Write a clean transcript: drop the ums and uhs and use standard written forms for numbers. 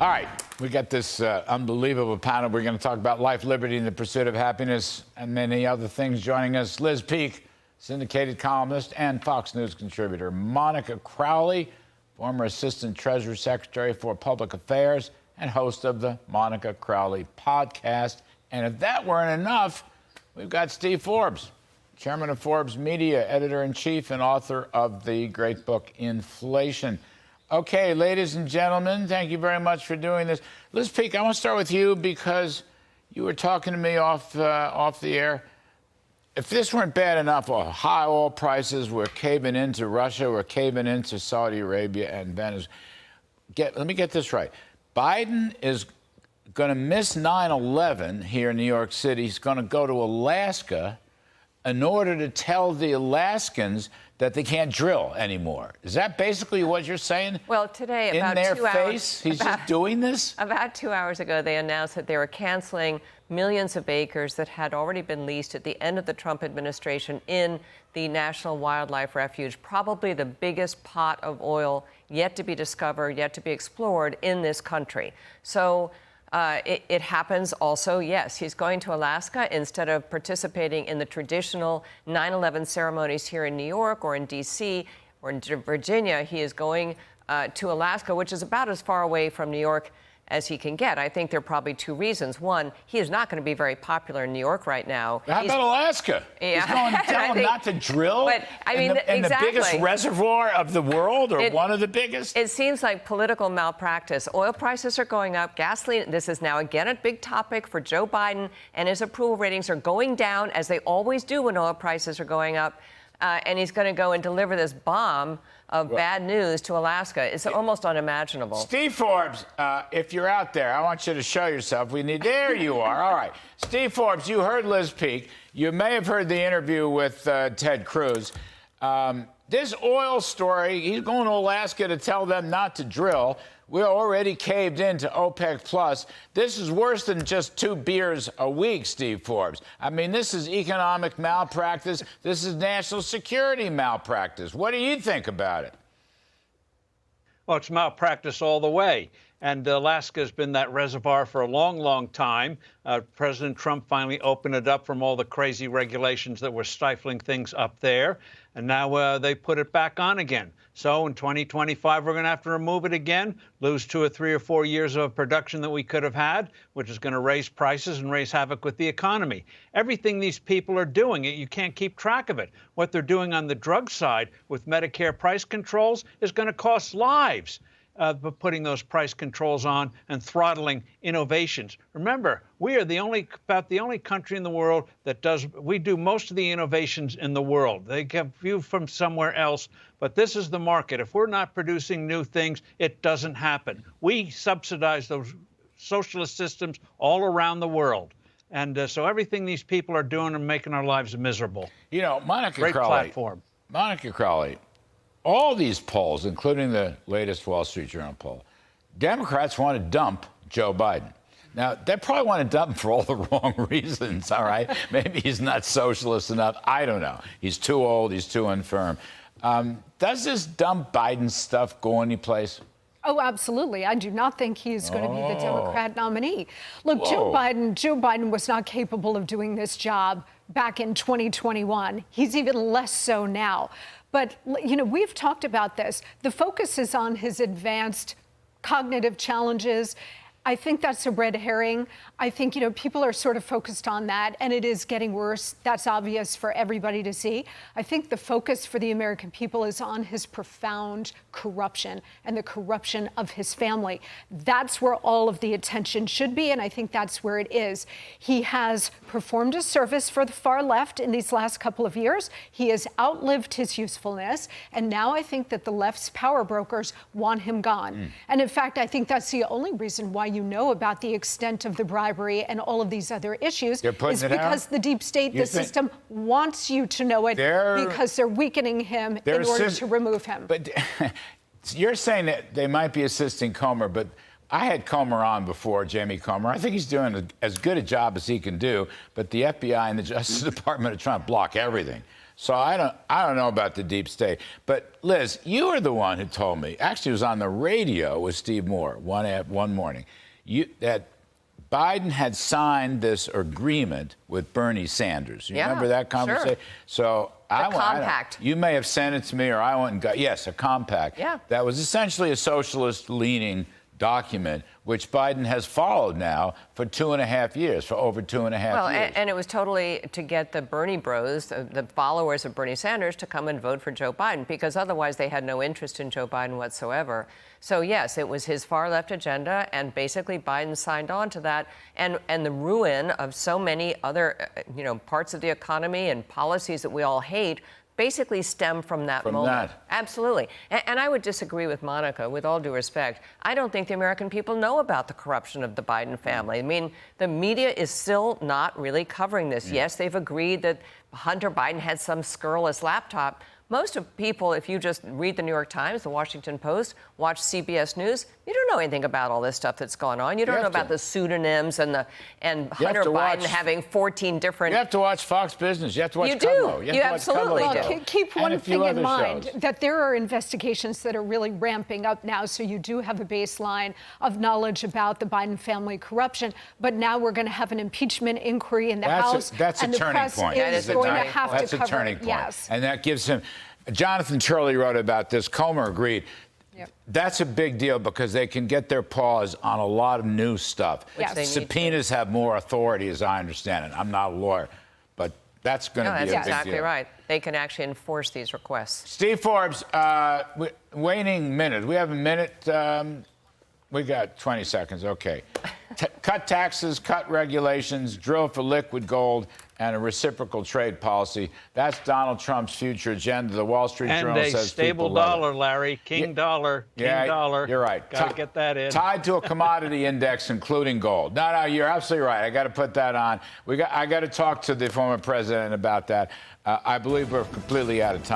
All right, we got this unbelievable panel. We're going to talk about life, liberty, and the pursuit of happiness, and many other things. Joining us, Liz Peek, syndicated columnist and Fox News contributor. Monica Crowley, former Assistant Treasury Secretary for Public Affairs and host of the Monica Crowley podcast. And if that weren't enough, we've got Steve Forbes, chairman of Forbes Media, editor-in-chief, and author of the great book, Inflation. Okay, ladies and gentlemen, thank you very much for doing this. Liz Peek, I want to start with you because you were talking to me off the air. If this weren't bad enough, high oil prices, we're caving into Russia, we're caving into Saudi Arabia and Venezuela. Let me get this right. Biden is going to miss 9/11 here in New York City. He's going to go to Alaska in order to tell the Alaskans that they can't drill anymore. Is that basically what you're saying? Well, today, about in their 2 hours, face, he's just doing this? About 2 hours ago, they announced that they were canceling millions of acres that had already been leased at the end of the Trump administration in the National Wildlife Refuge, probably the biggest pot of oil yet to be discovered, yet to be explored in this country. So it happens also, yes, he's going to Alaska instead of participating in the traditional 9/11 ceremonies here in New York or in D.C. or in Virginia. He is going to Alaska, which is about as far away from New York as he can get. I think there are probably two reasons. One, he is not going to be very popular in New York right now. How about Alaska? Yeah. He's going to tell them not to drill but, I mean, in the biggest reservoir of the world, or one of the biggest? It seems like political malpractice. Oil prices are going up. Gasoline, this is now again a big topic for Joe Biden, and his approval ratings are going down, as they always do when oil prices are going up. And he's going to go and deliver this bomb of bad news to Alaska. It's almost unimaginable. Steve Forbes, if you're out there, I want you to show yourself. There you are. All right. Steve Forbes, you heard Liz Peek. You may have heard the interview with Ted Cruz. This oil story, he's going to Alaska to tell them not to drill. We're already caved into OPEC Plus. This is worse than just 2 beers a week, Steve Forbes. I mean, this is economic malpractice. This is national security malpractice. What do you think about it? Well, it's malpractice all the way. And Alaska has been that reservoir for a long, long time. President Trump finally opened it up from all the crazy regulations that were stifling things up there. And now they put it back on again. So in 2025, we're going to have to remove it again, lose 2 or 3 or 4 years of production that we could have had, which is going to raise prices and raise havoc with the economy. Everything these people are doing, you can't keep track of it. What they're doing on the drug side with Medicare price controls is going to cost lives. Putting those price controls on and throttling innovations. Remember, we are about the only country in the world that we do most of the innovations in the world. They get few from somewhere else, but this is the market. If we're not producing new things, it doesn't happen. We subsidize those socialist systems all around the world. And so everything these people are doing are making our lives miserable. You know, Monica Crowley. Great platform. Monica Crowley. All these polls, including the latest Wall Street Journal poll, Democrats want to dump Joe Biden. Now, they probably want to dump him for all the wrong reasons, all right? Maybe he's not socialist enough. I don't know. He's too old. He's too infirm. Does this dump Biden stuff go anyplace? Oh, absolutely. I do not think he's going to be the Democrat nominee. Look, Joe Biden was not capable of doing this job back in 2021. He's even less so now. But, you know, we've talked about this. The focus is on his advanced cognitive challenges. I think that's a red herring. I think, you know, people are sort of focused on that, and it is getting worse. That's obvious for everybody to see. I think the focus for the American people is on his profound corruption and the corruption of his family. That's where all of the attention should be, and I think that's where it is. He has performed a service for the far left in these last couple of years. He has outlived his usefulness, and now I think that the left's power brokers want him gone. And in fact, I think that's the only reason why you know about the extent of the bribery and all of these other issues is because the deep state, the system wants you to know it because they're weakening him in order to remove him. But you're saying that they might be assisting Comer, but I had Comer on before, Jamie Comer. I think he's doing as good a job as he can do, but the FBI and the Justice Department are trying to block everything. So I don't know about the deep state. But Liz, you were the one who told me. Actually, it was on the radio with Steve Moore one morning. That Biden had signed this agreement with Bernie Sanders. You remember that conversation? Sure. So compact. You may have sent it to me, or I went and got, yes, a compact. Yeah. That was essentially a socialist-leaning document, which Biden has followed now for 2.5 years, for over 2.5 years. And it was totally to get the Bernie bros, the followers of Bernie Sanders, to come and vote for Joe Biden, because otherwise they had no interest in Joe Biden whatsoever. So, yes, it was his far-left agenda, and basically Biden signed on to that. And the ruin of so many other, parts of the economy and policies that we all hate basically stem from that moment. Absolutely. And I would disagree with Monica, with all due respect. I don't think the American people know about the corruption of the Biden family. I mean, the media is still not really covering this. Yes, they've agreed that Hunter Biden had some scurrilous laptop. Most of people, if you just read the New York Times, the Washington Post, watch CBS News, you don't know anything about all this stuff that's going on. You don't know about the pseudonyms and Hunter Biden having 14 different. You have to watch Fox Business. You have to watch Kudlow. You absolutely do. Keep one thing in mind, that there are investigations that are really ramping up now, so you do have a baseline of knowledge about the Biden family corruption. But now we're going to have an impeachment inquiry in the House. That's a turning point. Is going to have to cover. That's a turning point. Yes. And that gives him. Jonathan Turley wrote about this. Comer agreed. Yep. That's a big deal because they can get their paws on a lot of new stuff. Yes. Subpoenas have more authority, as I understand it. I'm not a lawyer, but that's going to be a big deal. That's exactly right. They can actually enforce these requests. Steve Forbes, waning minute. We have a minute. We got 20 seconds. Okay. Cut taxes, cut regulations, drill for liquid gold, and a reciprocal trade policy. That's Donald Trump's future agenda. The Wall Street Journal says and a stable dollar, Larry. King dollar. Dollar. You're right. Got to get that in. Tied to a commodity index, including gold. No, you're absolutely right. I got to put that on. I got to talk to the former president about that. I believe we're completely out of time.